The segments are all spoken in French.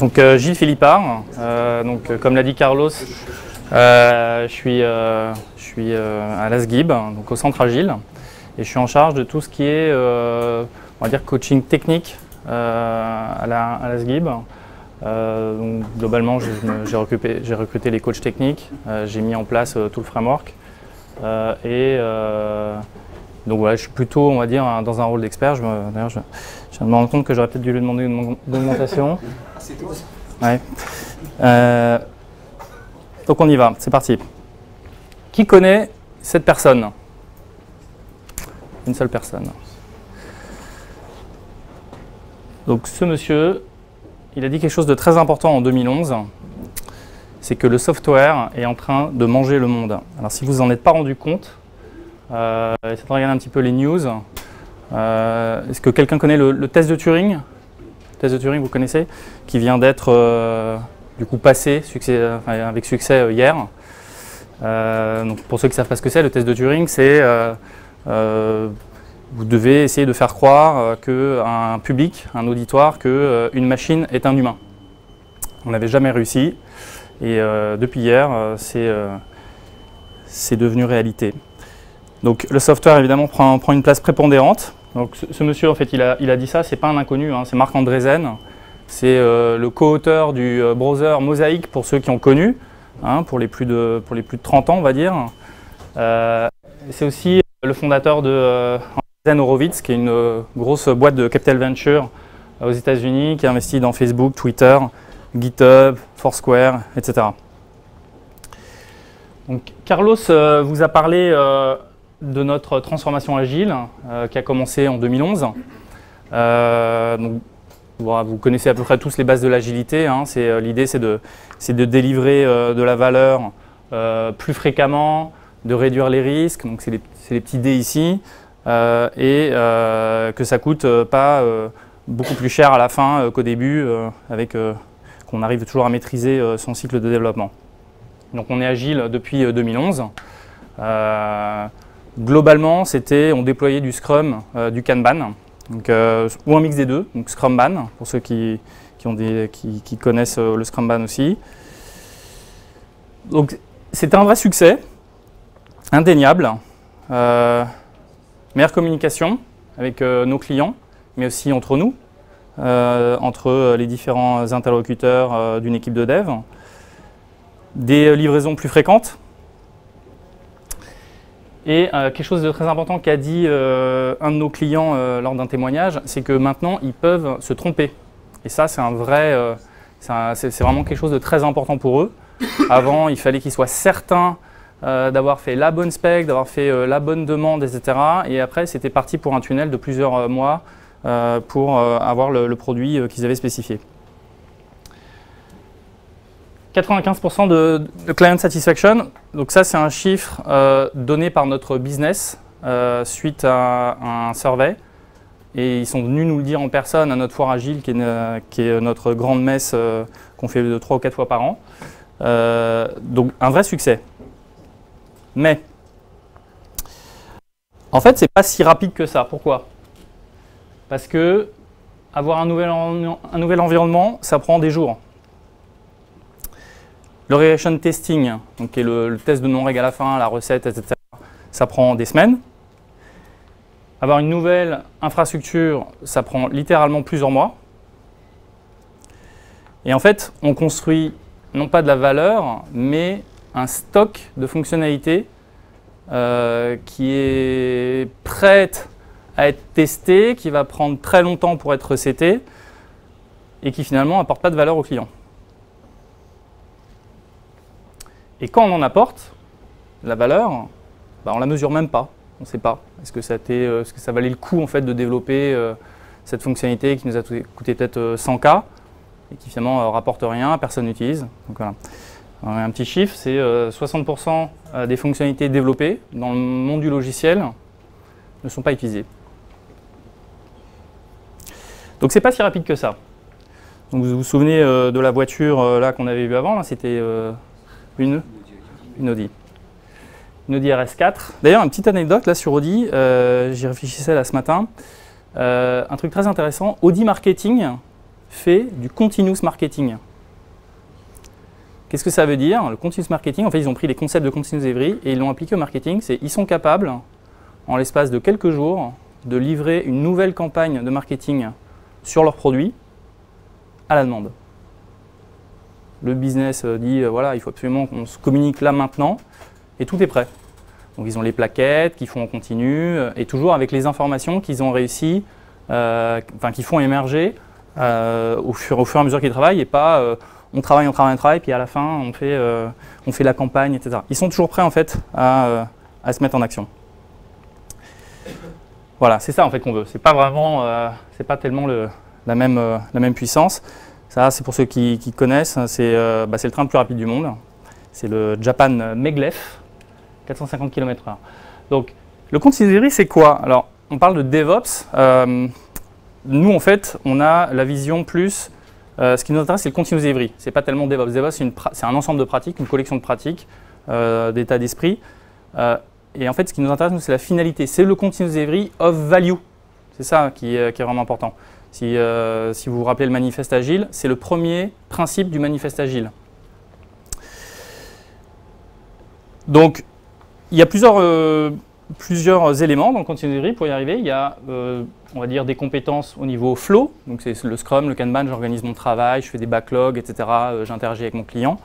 Donc Gilles Philippard, comme l'a dit Carlos, je suis à l'ASGIB, donc au centre Agile, et je suis en charge de tout ce qui est on va dire coaching technique à l'ASGIB. Donc, globalement, j'ai recruté les coachs techniques, j'ai mis en place tout le framework donc voilà, je suis plutôt, on va dire, dans un rôle d'expert. D'ailleurs, je viens de me rendre compte que j'aurais peut-être dû lui demander une augmentation. C'est tout. Ouais. Donc on y va, c'est parti. Qui connaît cette personne? Une seule personne. Donc ce monsieur, il a dit quelque chose de très important en 2011, c'est que le software est en train de manger le monde. Alors si vous en êtes pas rendu compte, essayez de regarder un petit peu les news. Est-ce que quelqu'un connaît le test de Turing? Le test de Turing, vous connaissez? Qui vient d'être du coup passé avec succès hier. Donc pour ceux qui ne savent pas ce que c'est, le test de Turing, c'est vous devez essayer de faire croire qu'un public, un auditoire, qu'une machine est un humain. On n'avait jamais réussi et depuis hier, c'est devenu réalité. Donc le software évidemment prend une place prépondérante. Donc ce monsieur en fait il a dit ça, c'est pas un inconnu, hein, c'est Marc Andreessen. C'est le co-auteur du browser Mosaic pour ceux qui ont connu, hein, pour les plus de 30 ans on va dire. C'est aussi le fondateur de Andreessen Horowitz, qui est une grosse boîte de capital venture aux États-Unis, qui a investi dans Facebook, Twitter, GitHub, Foursquare, etc. Donc Carlos vous a parlé de notre transformation agile qui a commencé en 2011. Donc, voilà, vous connaissez à peu près tous les bases de l'agilité. Hein. L'idée, c'est de délivrer de la valeur plus fréquemment, de réduire les risques. Donc, c'est les petits D ici. Et que ça ne coûte pas beaucoup plus cher à la fin qu'au début, qu'on arrive toujours à maîtriser son cycle de développement. Donc, on est agile depuis 2011. Globalement, on déployait du Scrum, du Kanban, donc, ou un mix des deux, donc Scrumban, pour ceux qui connaissent le Scrumban aussi. Donc, c'était un vrai succès, indéniable. Meilleure communication avec nos clients, mais aussi entre nous, entre les différents interlocuteurs d'une équipe de dev. Des livraisons plus fréquentes. Et quelque chose de très important qu'a dit un de nos clients lors d'un témoignage, c'est que maintenant, ils peuvent se tromper. Et ça, c'est vraiment quelque chose de très important pour eux. Avant, il fallait qu'ils soient certains d'avoir fait la bonne spec, d'avoir fait la bonne demande, etc. Et après, c'était parti pour un tunnel de plusieurs mois pour avoir le produit qu'ils avaient spécifié. 95% de client satisfaction, donc ça c'est un chiffre donné par notre business suite à un survey. Et ils sont venus nous le dire en personne à notre foire agile qui est notre grande messe qu'on fait 3 ou 4 fois par an. Donc un vrai succès. Mais en fait c'est pas si rapide que ça. Pourquoi? Parce que avoir un nouvel environnement, ça prend des jours. Le regression testing, donc qui est le test de non-règle à la fin, la recette, etc., ça prend des semaines. Avoir une nouvelle infrastructure, ça prend littéralement plusieurs mois. Et en fait, on construit non pas de la valeur, mais un stock de fonctionnalités qui est prête à être testé, qui va prendre très longtemps pour être recetté et qui finalement n'apporte pas de valeur au client. Et quand on en apporte, la valeur, on ne la mesure même pas. On ne sait pas. Est-ce que ça valait le coup en fait, de développer cette fonctionnalité qui nous a coûté peut-être 100K et qui finalement rapporte rien, personne n'utilise. Donc voilà. Alors, un petit chiffre, c'est 60% des fonctionnalités développées dans le monde du logiciel ne sont pas utilisées. Donc c'est pas si rapide que ça. Donc, vous vous souvenez de la voiture là qu'on avait vue avant, c'était une Audi. Une Audi RS4. D'ailleurs, une petite anecdote là sur Audi, j'y réfléchissais là ce matin. Un truc très intéressant, Audi Marketing fait du continuous marketing. Qu'est-ce que ça veut dire? Le continuous marketing, en fait, ils ont pris les concepts de continuous delivery et ils l'ont appliqué au marketing. Ils sont capables, en l'espace de quelques jours, de livrer une nouvelle campagne de marketing sur leurs produits à la demande. Le business dit, voilà, il faut absolument qu'on se communique là maintenant, et tout est prêt. Donc ils ont les plaquettes qu'ils font en continu, et toujours avec les informations qu'ils ont réussi, qu'ils font émerger au fur et à mesure qu'ils travaillent, et pas on travaille, puis à la fin on fait la campagne, etc. Ils sont toujours prêts en fait à se mettre en action. Voilà, c'est ça en fait qu'on veut. C'est pas vraiment, c'est pas tellement la même puissance. Ça, c'est pour ceux qui connaissent, c'est le train le plus rapide du monde. C'est le Japan Maglev, 450 km/h. Donc, le continuous delivery, c'est quoi? Alors, on parle de DevOps. Nous, en fait, on a la vision plus. Ce qui nous intéresse, c'est le continuous delivery. C'est pas tellement DevOps. DevOps, c'est un ensemble de pratiques, une collection de pratiques, d'état d'esprit. Et en fait, ce qui nous intéresse, nous, c'est la finalité. C'est le continuous delivery of value. C'est ça qui est vraiment important. Si vous vous rappelez le manifeste agile, c'est le premier principe du manifeste agile. Donc, il y a plusieurs éléments dans le continuous delivery pour y arriver. Il y a, on va dire, des compétences au niveau flow. Donc, c'est le Scrum, le Kanban, j'organise mon travail, je fais des backlogs, etc. J'interagis avec mon client.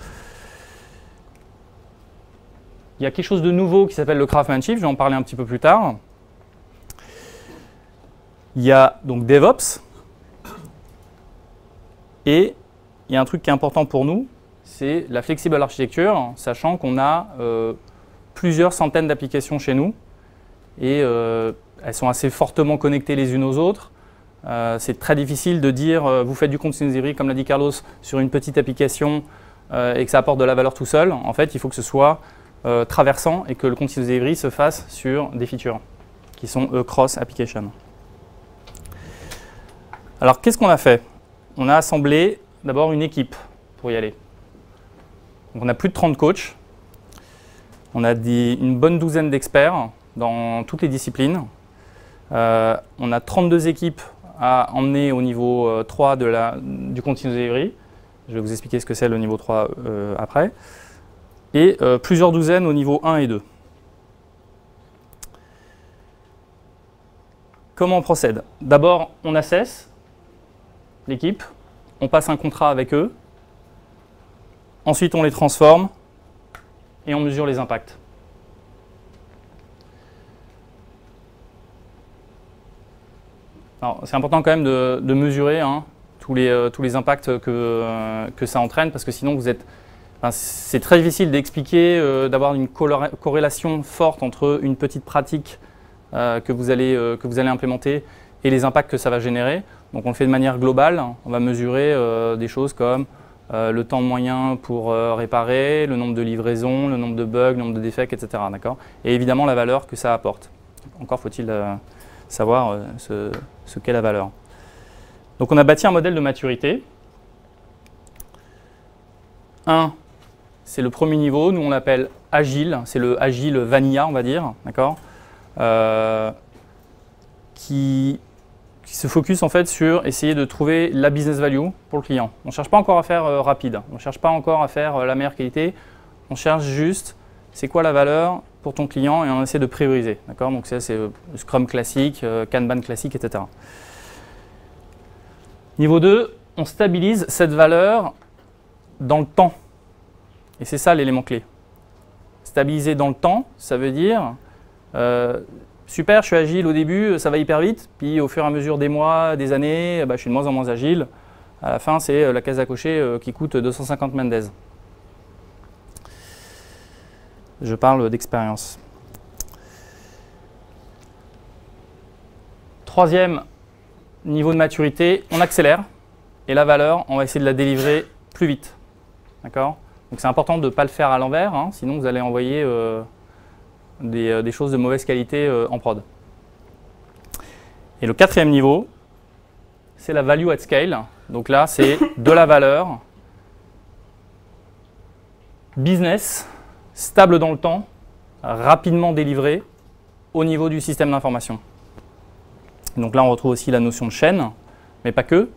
Il y a quelque chose de nouveau qui s'appelle le craftsmanship, je vais en parler un petit peu plus tard. Il y a donc DevOps. Et il y a un truc qui est important pour nous, c'est la flexible architecture, sachant qu'on a plusieurs centaines d'applications chez nous et elles sont assez fortement connectées les unes aux autres. C'est très difficile de dire vous faites du continuous delivery, comme l'a dit Carlos, sur une petite application et que ça apporte de la valeur tout seul. En fait, il faut que ce soit traversant et que le continuous delivery se fasse sur des features qui sont cross-application. Alors, qu'est-ce qu'on a fait? On a assemblé d'abord une équipe pour y aller. Donc, on a plus de 30 coachs. On a une bonne douzaine d'experts dans toutes les disciplines. On a 32 équipes à emmener au niveau 3 du continuous delivery. Je vais vous expliquer ce que c'est le niveau 3 après. Et plusieurs douzaines au niveau 1 et 2. Comment on procède? D'abord, on assesse l'équipe, on passe un contrat avec eux, ensuite on les transforme et on mesure les impacts. C'est important quand même de mesurer tous les impacts que ça entraîne, parce que sinon c'est très difficile d'expliquer, d'avoir une corrélation forte entre une petite pratique que vous allez implémenter et les impacts que ça va générer. Donc on le fait de manière globale, on va mesurer des choses comme le temps moyen pour réparer, le nombre de livraisons, le nombre de bugs, le nombre de défects, etc. Et évidemment la valeur que ça apporte. Encore faut-il savoir ce qu'est la valeur. Donc on a bâti un modèle de maturité. 1, c'est le premier niveau, nous on l'appelle Agile, c'est le Agile Vanilla, on va dire, d'accord, qui se focus en fait sur essayer de trouver la business value pour le client. On ne cherche pas encore à faire rapide, on ne cherche pas encore à faire la meilleure qualité, on cherche juste c'est quoi la valeur pour ton client et on essaie de prioriser. Donc ça c'est Scrum classique, Kanban classique, etc. Niveau 2, on stabilise cette valeur dans le temps. Et c'est ça l'élément clé. Stabiliser dans le temps, ça veut dire super, je suis agile au début, ça va hyper vite, puis au fur et à mesure des mois, des années, je suis de moins en moins agile. À la fin, c'est la case à cocher qui coûte 250 Mendes. Je parle d'expérience. Troisième niveau de maturité, on accélère et la valeur, on va essayer de la délivrer plus vite. D'accord ? Donc c'est important de ne pas le faire à l'envers, sinon vous allez envoyer des choses de mauvaise qualité en prod. Et le quatrième niveau, c'est la value at scale. Donc là, c'est de la valeur business, stable dans le temps, rapidement délivrée au niveau du système d'information. Donc là, on retrouve aussi la notion de chaîne, mais pas que.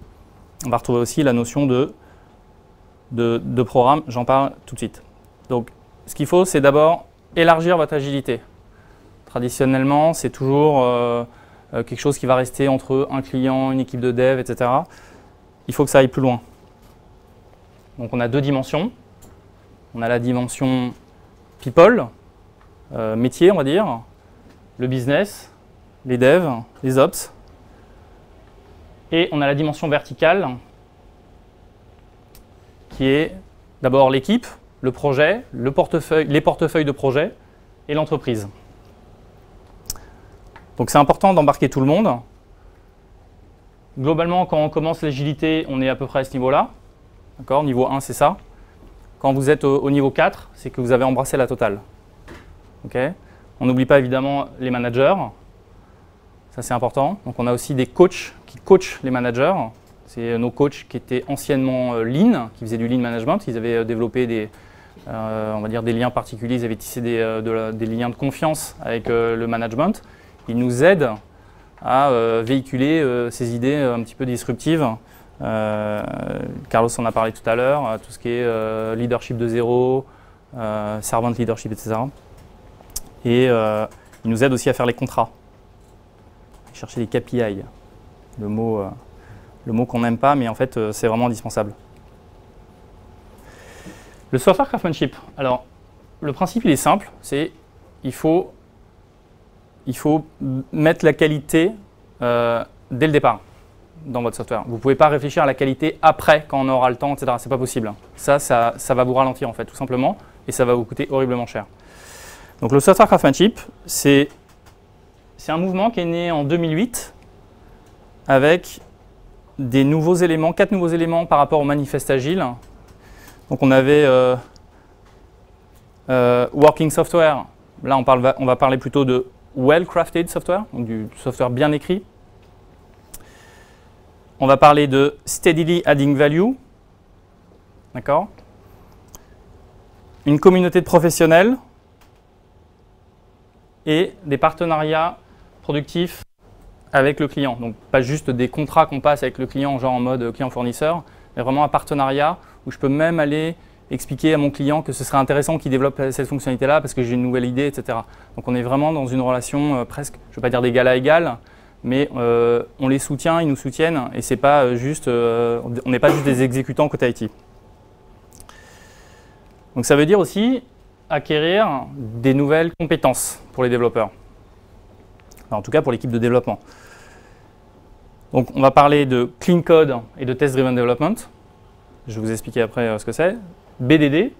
On va retrouver aussi la notion de programme, j'en parle tout de suite. Donc, ce qu'il faut, c'est d'abord élargir votre agilité. Traditionnellement, c'est toujours quelque chose qui va rester entre un client, une équipe de dev, etc. Il faut que ça aille plus loin. Donc, on a deux dimensions. On a la dimension people, métier, on va dire, le business, les devs, les ops. Et on a la dimension verticale, qui est d'abord l'équipe, le projet, les portefeuilles de projet et l'entreprise. Donc c'est important d'embarquer tout le monde. Globalement, quand on commence l'agilité, on est à peu près à ce niveau-là. D'accord ? Niveau 1, c'est ça. Quand vous êtes au niveau 4, c'est que vous avez embrassé la totale. Okay ? On n'oublie pas évidemment les managers. Ça, c'est important. Donc, on a aussi des coachs qui coachent les managers. C'est nos coachs qui étaient anciennement Lean, qui faisaient du Lean Management. Ils avaient développé on va dire des liens particuliers. Ils avaient tissé des liens de confiance avec le management. Ils nous aident à véhiculer ces idées un petit peu disruptives. Carlos en a parlé tout à l'heure, tout ce qui est leadership de zéro, servant leadership, etc. Et ils nous aident aussi à faire les contrats. Chercher les KPI, le mot qu'on n'aime pas, mais en fait, c'est vraiment indispensable. Le software craftsmanship. Alors, le principe, il est simple, c'est il faut mettre la qualité dès le départ dans votre software. Vous ne pouvez pas réfléchir à la qualité après, quand on aura le temps, etc. C'est pas possible. Ça va vous ralentir, en fait, tout simplement, et ça va vous coûter horriblement cher. Donc, le software craftsmanship, c'est un mouvement qui est né en 2008 avec des nouveaux éléments, 4 nouveaux éléments par rapport au manifeste agile. Donc on avait working software. Là on va parler plutôt de well-crafted software, donc du software bien écrit. On va parler de steadily adding value. D'accord ? Une communauté de professionnels et des partenariats productif avec le client. Donc pas juste des contrats qu'on passe avec le client, genre en mode client-fournisseur, mais vraiment un partenariat où je peux même aller expliquer à mon client que ce serait intéressant qu'il développe cette fonctionnalité-là parce que j'ai une nouvelle idée, etc. Donc on est vraiment dans une relation presque, je ne veux pas dire d'égal à égal, mais on les soutient, ils nous soutiennent, et c'est pas juste, on n'est pas juste des exécutants côté IT. Donc ça veut dire aussi acquérir des nouvelles compétences pour les développeurs. En tout cas pour l'équipe de développement. Donc on va parler de clean code et de test driven development. Je vais vous expliquer après ce que c'est. BDD,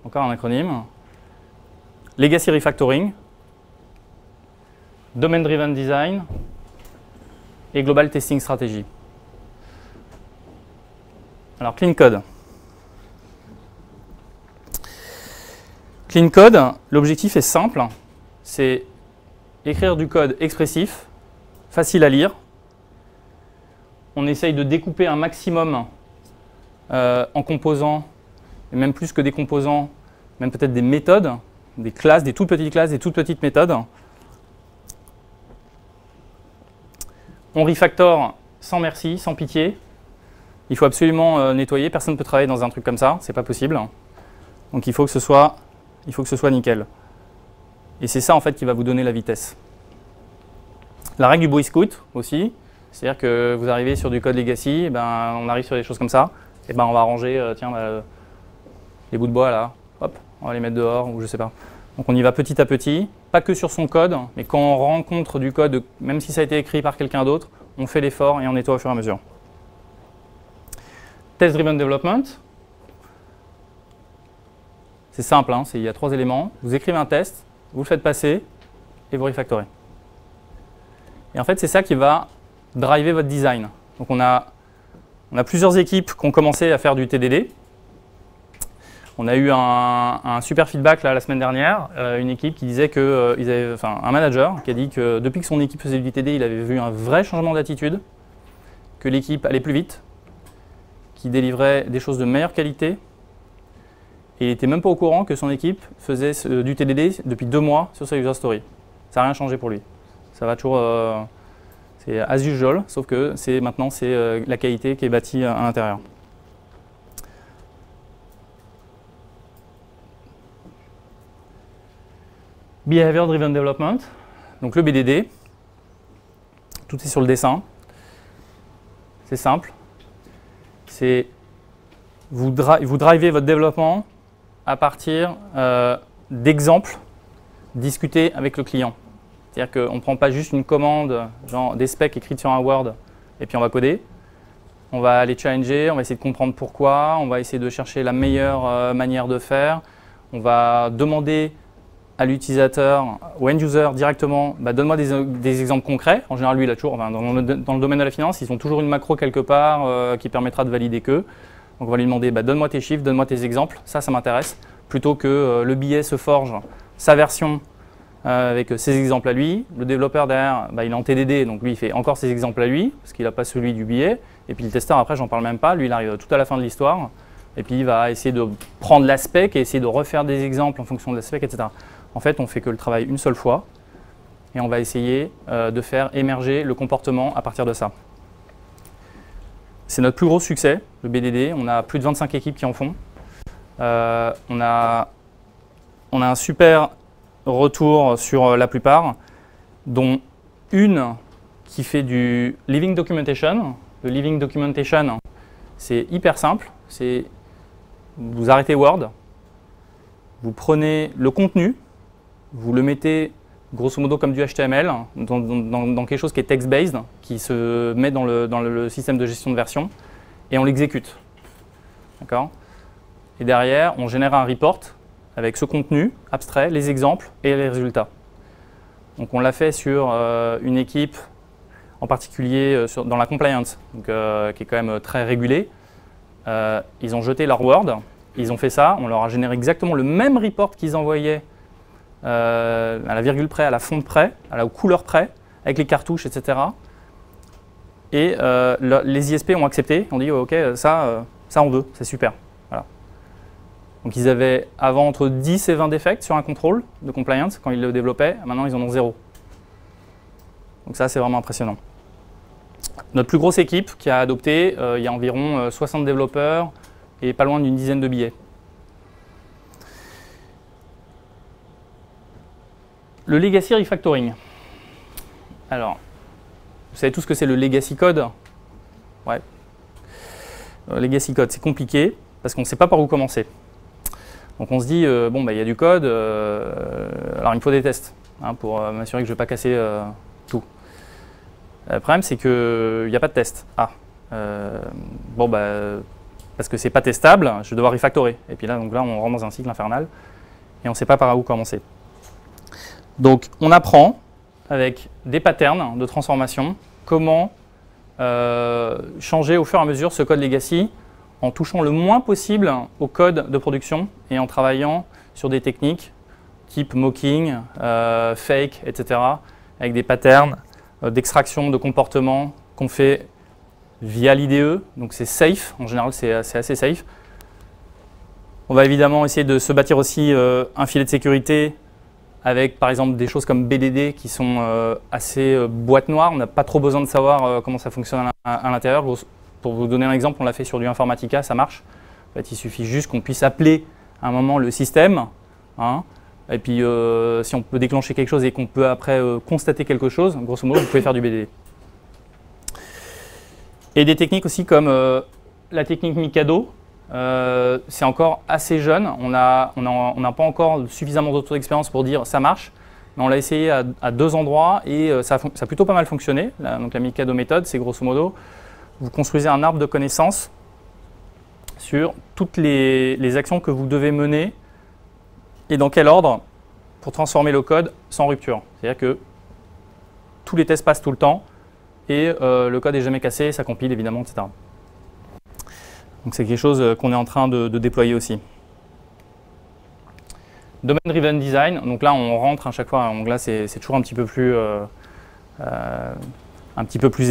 encore un acronyme. Legacy refactoring, domain driven design et global testing strategy. Alors clean code. Clean code, l'objectif est simple, c'est écrire du code expressif, facile à lire. On essaye de découper un maximum en composants, et même plus que des composants, même peut-être des méthodes, des classes, des toutes petites méthodes. On refactor sans merci, sans pitié. Il faut absolument nettoyer, personne ne peut travailler dans un truc comme ça, c'est pas possible. Donc il faut que ce soit nickel. Et c'est ça en fait qui va vous donner la vitesse. La règle du Boy Scout aussi, c'est-à-dire que vous arrivez sur du code legacy, on arrive sur des choses comme ça, et on va ranger les bouts de bois là, hop, on va les mettre dehors ou je sais pas. Donc on y va petit à petit, pas que sur son code, mais quand on rencontre du code, même si ça a été écrit par quelqu'un d'autre, on fait l'effort et on nettoie au fur et à mesure. Test Driven Development, c'est simple, il y a 3 éléments. Vous écrivez un test, vous le faites passer et vous refactorez. Et en fait, c'est ça qui va driver votre design. Donc on a plusieurs équipes qui ont commencé à faire du TDD. On a eu un super feedback là, la semaine dernière, une équipe qui disait que, un manager qui a dit que depuis que son équipe faisait du TDD, il avait vu un vrai changement d'attitude, que l'équipe allait plus vite, qu'il délivrait des choses de meilleure qualité, et il n'était même pas au courant que son équipe faisait du TDD depuis 2 mois sur sa user story. Ça n'a rien changé pour lui. Ça va toujours, C'est as usual, sauf que maintenant c'est la qualité qui est bâtie à l'intérieur. Behavior Driven Development, donc le BDD, tout est sur le dessin. C'est simple. C'est vous drivez votre développement à partir d'exemples discutés avec le client. C'est-à-dire qu'on ne prend pas juste une commande, genre des specs écrites sur un Word, et puis on va coder. On va aller challenger, on va essayer de comprendre pourquoi, on va essayer de chercher la meilleure manière de faire. On va demander à l'utilisateur, au end-user directement, donne-moi des exemples concrets. En général, lui, il a toujours, dans le domaine de la finance, ils ont toujours une macro quelque part qui permettra de valider que. Donc on va lui demander, donne-moi tes chiffres, donne-moi tes exemples, ça m'intéresse. Plutôt que le billet se forge sa version avec ses exemples à lui. Le développeur derrière, il est en TDD, donc lui il fait encore ses exemples à lui, parce qu'il n'a pas celui du billet. Et puis le testeur, après, j'en parle même pas, lui il arrive tout à la fin de l'histoire. Et puis il va essayer de prendre l'aspect et essayer de refaire des exemples en fonction de l'aspect, etc. En fait, on fait que le travail une seule fois et on va essayer de faire émerger le comportement à partir de ça. C'est notre plus gros succès, le BDD. On a plus de 25 équipes qui en font. On a un super retour sur la plupart, dont une qui fait du Living Documentation. Le Living Documentation, c'est hyper simple. Vous arrêtez Word, vous prenez le contenu, vous le mettez grosso modo comme du HTML dans quelque chose qui est text-based, qui se met dans le système de gestion de version, et on l'exécute. D'accord ? Et derrière, on génère un report avec ce contenu abstrait, les exemples et les résultats. Donc on l'a fait sur une équipe, en particulier dans la compliance, donc, qui est quand même très régulée. Ils ont jeté leur Word, ils ont fait ça, on leur a généré exactement le même report qu'ils envoyaient à la virgule près, à la fonte près, à la couleur près, avec les cartouches, etc. Et les ISP ont accepté, ont dit ok, ça on veut, c'est super. Voilà. Donc ils avaient avant entre 10 et 20 défects sur un contrôle de compliance quand ils le développaient, maintenant ils en ont 0. Donc ça c'est vraiment impressionnant. Notre plus grosse équipe qui a adopté, il y a environ 60 développeurs et pas loin d'une dizaine de billets. Le legacy refactoring. Alors, vous savez tout ce que c'est le legacy code? Ouais. Legacy code, c'est compliqué parce qu'on ne sait pas par où commencer. Donc on se dit, il y a du code, alors il me faut des tests pour m'assurer que je ne vais pas casser tout. Le problème, c'est qu'il n'y a pas de test. Parce que c'est pas testable, je vais devoir refactorer. Et puis là, on rentre dans un cycle infernal et on ne sait pas par où commencer. Donc, on apprend avec des patterns de transformation comment changer au fur et à mesure ce code legacy en touchant le moins possible au code de production et en travaillant sur des techniques type mocking, fake, etc. avec des patterns d'extraction de comportement qu'on fait via l'IDE. Donc, c'est safe. En général, c'est assez safe. On va évidemment essayer de se bâtir aussi un filet de sécurité avec par exemple des choses comme BDD qui sont assez boîte noire. On n'a pas trop besoin de savoir comment ça fonctionne à l'intérieur. Pour vous donner un exemple, on l'a fait sur du Informatica, ça marche. En fait, il suffit juste qu'on puisse appeler à un moment le système. Et puis si on peut déclencher quelque chose et qu'on peut après constater quelque chose, grosso modo, vous pouvez faire du BDD. Et des techniques aussi comme la technique Mikado. C'est encore assez jeune, on n'a pas encore suffisamment d'auto d'expérience pour dire ça marche, mais on l'a essayé à 2 endroits et ça a plutôt pas mal fonctionné. Donc la Mikado méthode, c'est grosso modo, vous construisez un arbre de connaissances sur toutes les actions que vous devez mener et dans quel ordre pour transformer le code sans rupture. C'est-à-dire que tous les tests passent tout le temps et le code n'est jamais cassé, ça compile évidemment, etc. Donc c'est quelque chose qu'on est en train de déployer aussi. Domain Driven Design, donc là on rentre à chaque fois, donc là c'est toujours un petit peu plus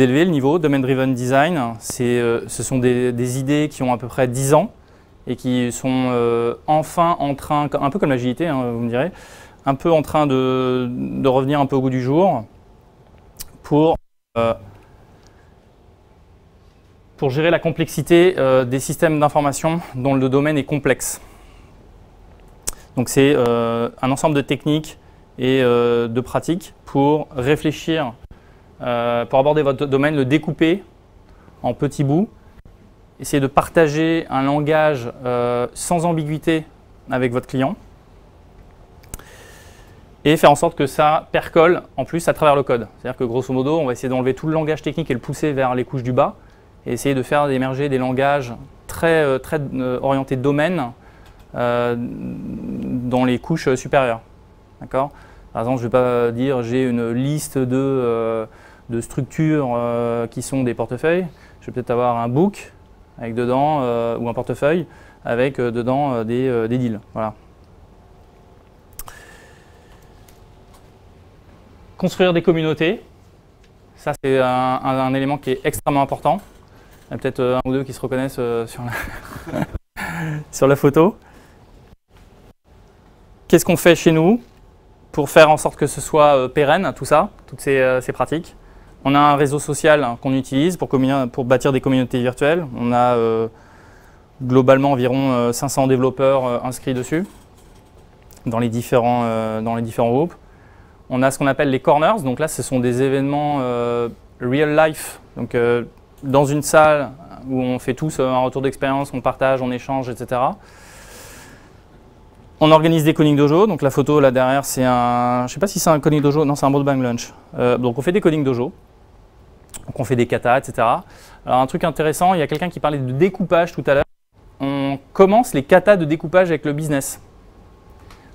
élevé le niveau. Domain Driven Design, ce sont des idées qui ont à peu près 10 ans et qui sont enfin en train, un peu comme l'agilité, vous me direz, un peu en train de revenir un peu au goût du jour pour pour gérer la complexité des systèmes d'information dont le domaine est complexe. Donc c'est un ensemble de techniques et de pratiques pour réfléchir, pour aborder votre domaine, le découper en petits bouts, essayer de partager un langage sans ambiguïté avec votre client et faire en sorte que ça percole en plus à travers le code. C'est-à-dire que grosso modo, on va essayer d'enlever tout le langage technique et le pousser vers les couches du bas et essayer de faire émerger des langages très orientés domaine dans les couches supérieures. D'accord ? Par exemple, je ne vais pas dire j'ai une liste de structures qui sont des portefeuilles. Je vais peut-être avoir un book avec dedans, ou un portefeuille avec dedans des deals. Voilà. Construire des communautés, ça c'est un élément qui est extrêmement important. Il y a peut-être un ou deux qui se reconnaissent sur la photo. Qu'est-ce qu'on fait chez nous pour faire en sorte que ce soit pérenne, tout ça, toutes ces pratiques? On a un réseau social qu'on utilise pour bâtir des communautés virtuelles. On a globalement environ 500 développeurs inscrits dessus, dans les différents groupes. On a ce qu'on appelle les corners. Donc là, ce sont des événements real life. Donc dans une salle où on fait tous un retour d'expérience, on partage, on échange, etc. On organise des coding dojo. Donc la photo là derrière, c'est un, je ne sais pas si c'est un coding dojo, non, c'est un Broadband Lunch. Donc on fait des coding dojo. Donc on fait des katas, etc. Alors un truc intéressant, il y a quelqu'un qui parlait de découpage tout à l'heure. On commence les katas de découpage avec le business.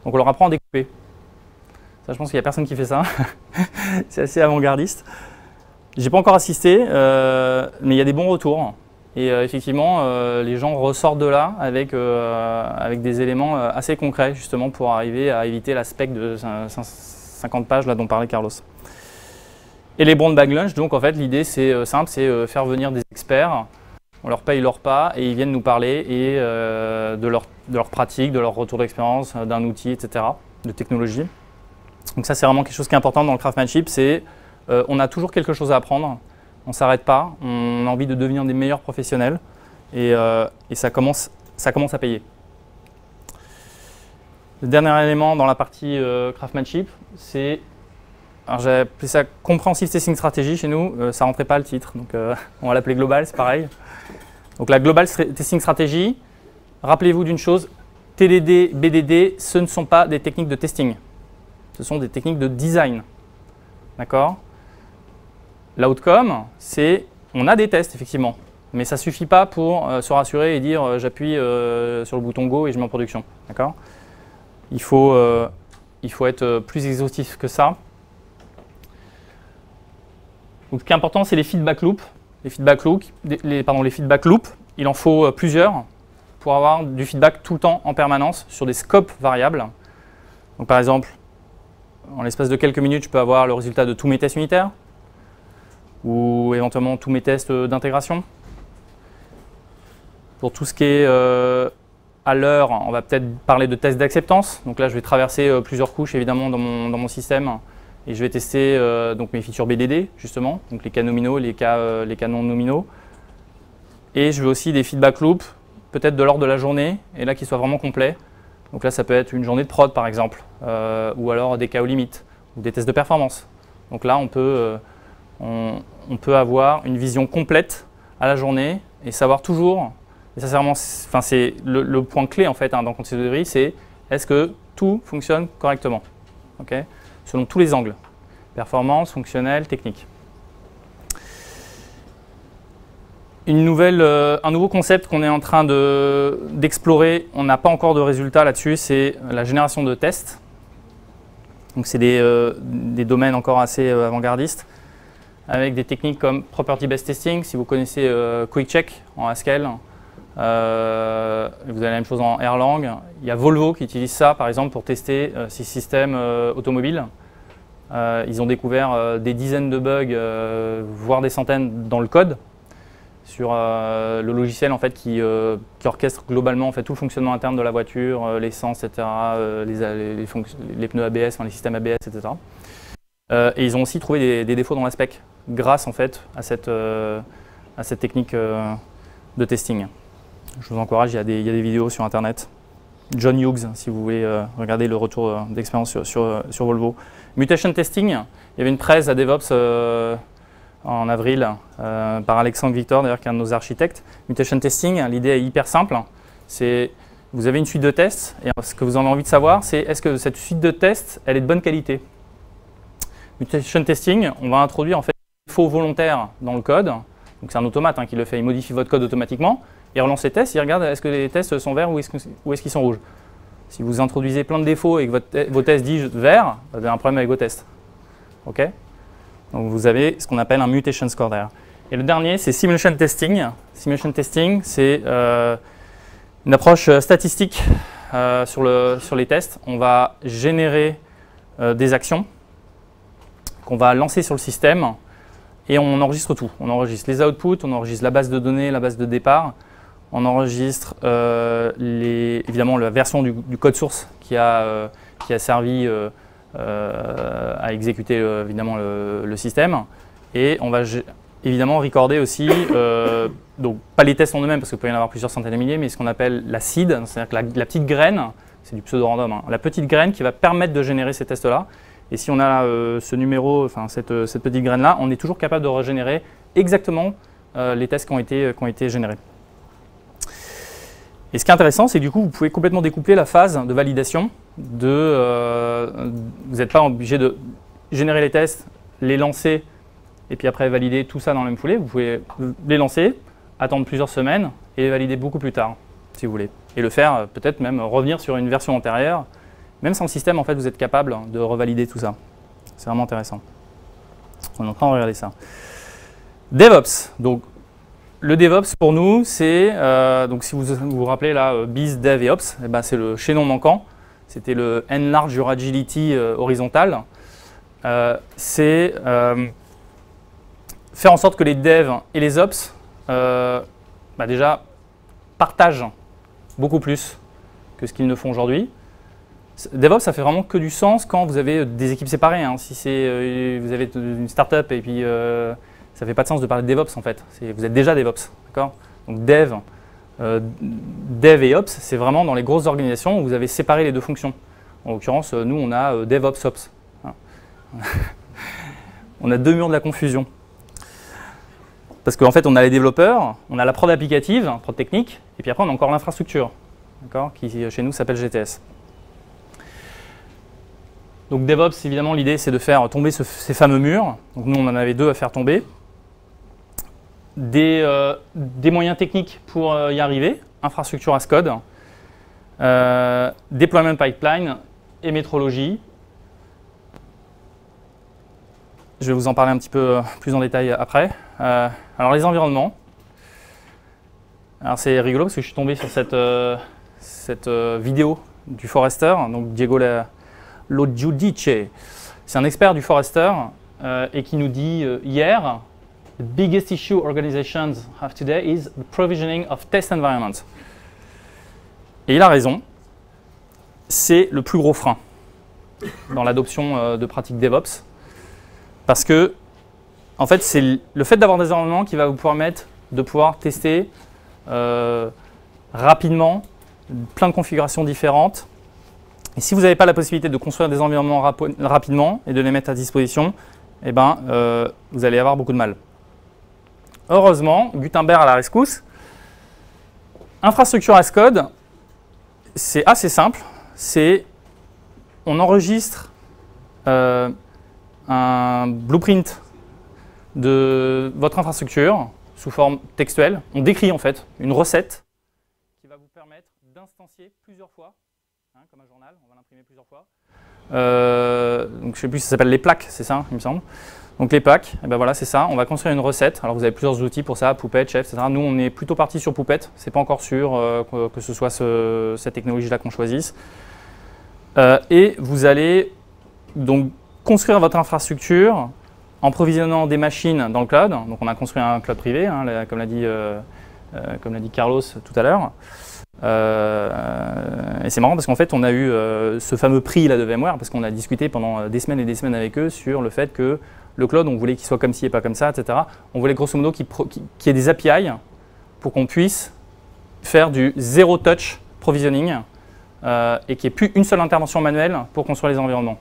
Donc on leur apprend à découper. Ça, je pense qu'il n'y a personne qui fait ça. C'est assez avant-gardiste. J'ai pas encore assisté, mais il y a des bons retours. Et effectivement, les gens ressortent de là avec des éléments assez concrets, justement, pour arriver à éviter l'aspect de 50 pages là, dont parlait Carlos. Et les brown bag lunch, donc en fait l'idée c'est simple, c'est faire venir des experts, on leur paye leur pas et ils viennent nous parler de leur pratique, de leur retour d'expérience, d'un outil, etc., de technologie. Donc ça c'est vraiment quelque chose qui est important dans le craftsmanship, c'est on a toujours quelque chose à apprendre, on ne s'arrête pas, on a envie de devenir des meilleurs professionnels et ça commence à payer. Le dernier élément dans la partie craftsmanship, c'est... Alors j'ai appelé ça Comprehensive Testing Strategy chez nous, ça ne rentrait pas le titre, donc on va l'appeler Global, c'est pareil. Donc la Global Testing Strategy, rappelez-vous d'une chose, TDD, BDD, ce ne sont pas des techniques de testing, ce sont des techniques de design. D'accord? L'outcome, c'est, on a des tests effectivement, mais ça ne suffit pas pour se rassurer et dire j'appuie sur le bouton Go et je mets en production. D'accord? Il faut être plus exhaustif que ça. Donc, ce qui est important, c'est les feedback loops. Les feedback loops, il en faut plusieurs pour avoir du feedback tout le temps en permanence sur des scopes variables. Donc, par exemple, en l'espace de quelques minutes, je peux avoir le résultat de tous mes tests unitaires ou éventuellement tous mes tests d'intégration. Pour tout ce qui est à l'heure, on va peut-être parler de tests d'acceptance. Donc là, je vais traverser plusieurs couches évidemment dans mon système. Et je vais tester donc mes features BDD, justement, donc les cas nominaux, les cas non nominaux. Et je veux aussi des feedback loops, peut-être de l'ordre de la journée, et là qui soient vraiment complets. Donc là, ça peut être une journée de prod, par exemple, ou alors des cas aux limites, ou des tests de performance. Donc là, on peut avoir une vision complète à la journée et savoir toujours, et ça c'est vraiment, enfin, c'est le point clé en fait dans Continuous Delivery, c'est est-ce que tout fonctionne correctement, okay, selon tous les angles, performance, fonctionnel, technique. Un nouveau concept qu'on est en train d'explorer, on n'a pas encore de résultats là-dessus, c'est la génération de tests. Donc c'est des domaines encore assez avant-gardistes, avec des techniques comme Property Based Testing, si vous connaissez Quick Check en Haskell, vous avez la même chose en Erlang. Il y a Volvo qui utilise ça par exemple pour tester ses systèmes automobiles. Ils ont découvert des dizaines de bugs, voire des centaines dans le code, sur le logiciel en fait, qui orchestre globalement en fait, tout le fonctionnement interne de la voiture, l'essence, etc., les pneus ABS, enfin, les systèmes ABS, etc. Et ils ont aussi trouvé des défauts dans la spec. grâce en fait à cette technique de testing. Je vous encourage, il y a des vidéos sur internet. John Hughes, si vous voulez regarder le retour d'expérience sur Volvo. Mutation testing, il y avait une presse à DevOps en avril par Alexandre Victor, d'ailleurs, qui est un de nos architectes. Mutation testing, l'idée est hyper simple. C'est vous avez une suite de tests et ce que vous avez envie de savoir, c'est est-ce que cette suite de tests, elle est de bonne qualité. Mutation testing, on va introduire en fait des défauts volontaires dans le code. Donc c'est un automate qui le fait, il modifie votre code automatiquement. Il relance les tests, il regarde est-ce que les tests sont verts ou est-ce qu'ils sont rouges. Si vous introduisez plein de défauts et que vos tests disent vert, vous avez un problème avec vos tests. OK? Donc vous avez ce qu'on appelle un mutation score derrière. Et le dernier, c'est simulation testing. Simulation testing, c'est une approche statistique sur les tests. On va générer des actions qu'on va lancer sur le système et on enregistre tout. On enregistre les outputs, on enregistre la base de données, la base de départ. On enregistre évidemment la version du code source qui a servi à exécuter évidemment le système. Et on va évidemment recorder aussi, donc pas les tests en eux-mêmes parce qu'il peut y en avoir plusieurs centaines de milliers, mais ce qu'on appelle la seed, c'est-à-dire que la petite graine, c'est du pseudo-random, la petite graine qui va permettre de générer ces tests-là. Et si on a ce numéro, enfin cette petite graine-là, on est toujours capable de régénérer exactement les tests qui ont été générés. Et ce qui est intéressant, c'est que du coup, vous pouvez complètement découpler la phase de validation. Vous n'êtes pas obligé de générer les tests, les lancer et puis après valider tout ça dans la même foulée. Vous pouvez les lancer, attendre plusieurs semaines et les valider beaucoup plus tard, si vous voulez. Et le faire, peut-être même revenir sur une version antérieure. Même sans le système, en fait, vous êtes capable de revalider tout ça. C'est vraiment intéressant. On est en train de regarder ça. DevOps. Donc, le DevOps pour nous, c'est, donc si vous vous rappelez là, Biz, Dev et Ops, eh ben, c'est le chaînon manquant. C'était le Enlarge Your Agility horizontal. C'est faire en sorte que les devs et les Ops, déjà, partagent beaucoup plus que ce qu'ils ne font aujourd'hui. DevOps, ça fait vraiment que du sens quand vous avez des équipes séparées. Si vous avez une startup et puis ça ne fait pas de sens de parler de DevOps en fait. Vous êtes déjà DevOps, d'accord? Donc Dev et Ops, c'est vraiment dans les grosses organisations où vous avez séparé les deux fonctions. En l'occurrence, nous on a DevOps Ops. On a deux murs de la confusion. Parce qu'en fait, on a les développeurs, on a la prod applicative, prod technique, et puis après on a encore l'infrastructure, qui chez nous s'appelle GTS. Donc DevOps, évidemment, l'idée c'est de faire tomber ces fameux murs. Donc nous, on en avait deux à faire tomber. Des moyens techniques pour y arriver, infrastructure as code, deployment pipeline et métrologie. Je vais vous en parler un petit peu plus en détail après. Alors les environnements. Alors c'est rigolo parce que je suis tombé sur cette vidéo du Forrester, donc Diego Lo Giudice. C'est un expert du Forrester et qui nous dit hier, the biggest issue organizations have today is the provisioning of test environments. Et il a raison, c'est le plus gros frein dans l'adoption de pratiques DevOps parce que en fait, c'est le fait d'avoir des environnements qui va vous permettre de pouvoir tester rapidement plein de configurations différentes. Et si vous n'avez pas la possibilité de construire des environnements rapidement et de les mettre à disposition, eh ben, vous allez avoir beaucoup de mal. Heureusement, Gutenberg à la rescousse. Infrastructure as code, c'est assez simple. On enregistre un blueprint de votre infrastructure sous forme textuelle. On décrit en fait une recette qui va vous permettre d'instancier plusieurs fois, comme un journal, on va l'imprimer plusieurs fois. Donc je ne sais plus si ça s'appelle les plaques, c'est ça, il me semble. Donc les plaques, et ben voilà, c'est ça. On va construire une recette. Alors vous avez plusieurs outils pour ça, Puppet, Chef, etc. Nous, on est plutôt parti sur Puppet. C'est pas encore sûr que ce soit cette technologie-là qu'on choisisse. Et vous allez donc construire votre infrastructure en provisionnant des machines dans le cloud. Donc on a construit un cloud privé, comme l'a dit Carlos tout à l'heure. Et c'est marrant parce qu'en fait on a eu ce fameux prix là de VMware parce qu'on a discuté pendant des semaines et des semaines avec eux sur le fait que le cloud, on voulait qu'il soit comme ci et pas comme ça, etc. On voulait grosso modo qu'il y ait des API pour qu'on puisse faire du zero touch provisioning et qu'il n'y ait plus une seule intervention manuelle pour construire les environnements.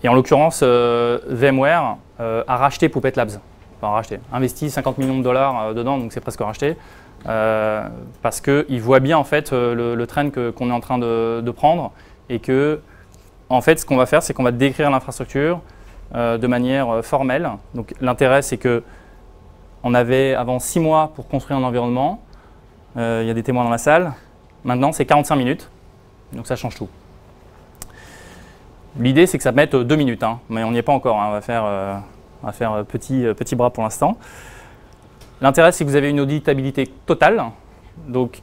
Et en l'occurrence, VMware a racheté Puppet Labs. Enfin, racheté, investi 50 millions de dollars dedans, donc c'est presque racheté. Parce qu'ils voient bien en fait, le trend qu'on est en train de prendre et que en fait, ce qu'on va faire, c'est qu'on va décrire l'infrastructure de manière formelle. Donc l'intérêt, c'est qu'on avait avant 6 mois pour construire un environnement. Il y a des témoins dans la salle. Maintenant, c'est 45 minutes. Donc ça change tout. L'idée, c'est que ça mette 2 minutes, hein, mais on n'y est pas encore. Hein. On va faire petit bras pour l'instant. L'intérêt, c'est que vous avez une auditabilité totale. Donc,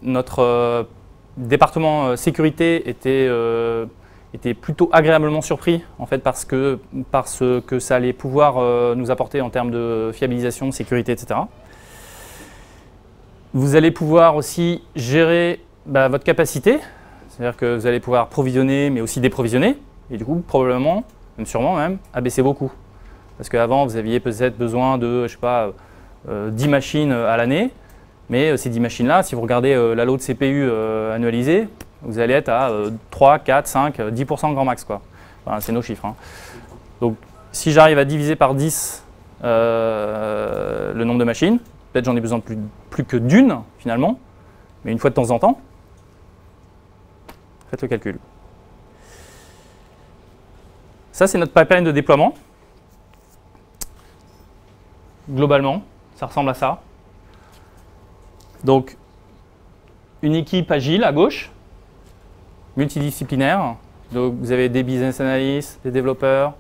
notre département sécurité était plutôt agréablement surpris en fait, parce que ça allait pouvoir nous apporter en termes de fiabilisation, de sécurité, etc. Vous allez pouvoir aussi gérer votre capacité. C'est-à-dire que vous allez pouvoir provisionner, mais aussi déprovisionner. Et du coup, probablement, même sûrement même, abaisser beaucoup. Parce qu'avant, vous aviez peut-être besoin de, je sais pas, 10 machines à l'année. Mais ces 10 machines-là, si vous regardez la load CPU annualisée, vous allez être à 3, 4, 5, 10% grand max, quoi. Enfin, c'est nos chiffres. Hein. Donc, si j'arrive à diviser par 10 le nombre de machines, peut-être j'en ai besoin de plus que d'une, finalement. Mais une fois de temps en temps, faites le calcul. Ça, c'est notre pipeline de déploiement. Globalement, ça ressemble à ça. Donc, une équipe agile à gauche, multidisciplinaire. Donc, vous avez des business analysts, des développeurs,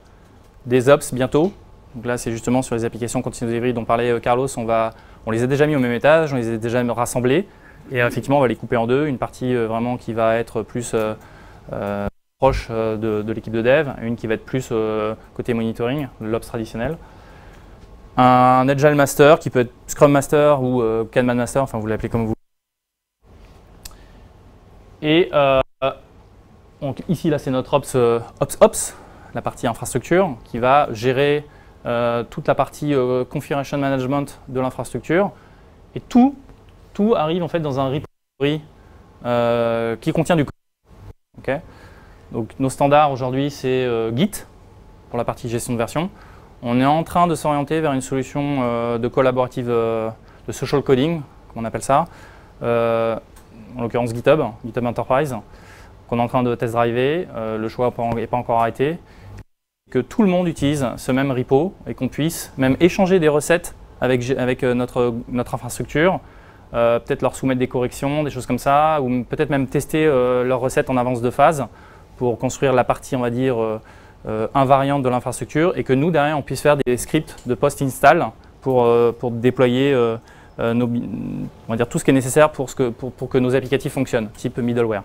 des ops bientôt. Donc là, c'est justement sur les applications continuous delivery dont parlait Carlos. On les a déjà mis au même étage, on les a déjà rassemblés. Et effectivement, on va les couper en deux. Une partie vraiment qui va être plus proche de l'équipe de dev, une qui va être plus côté monitoring, l'ops traditionnel. Un Agile Master qui peut être Scrum Master ou Kanban Master, enfin vous l'appelez comme vous voulez. Et donc ici, là, c'est notre Ops, la partie infrastructure, qui va gérer toute la partie configuration management de l'infrastructure. Et tout arrive en fait dans un repository qui contient du code. Okay. Donc nos standards aujourd'hui, c'est Git pour la partie gestion de version. On est en train de s'orienter vers une solution de collaborative de social coding, comme on appelle ça, en l'occurrence GitHub Enterprise, qu'on est en train de test driver. Le choix n'est pas encore arrêté. Que tout le monde utilise ce même repo et qu'on puisse même échanger des recettes avec notre infrastructure, peut-être leur soumettre des corrections, des choses comme ça, ou peut-être même tester leurs recettes en avance de phase pour construire la partie, on va dire, invariante de l'infrastructure et que nous, derrière, on puisse faire des scripts de post-install pour déployer on va dire, tout ce qui est nécessaire pour que nos applicatifs fonctionnent, type middleware.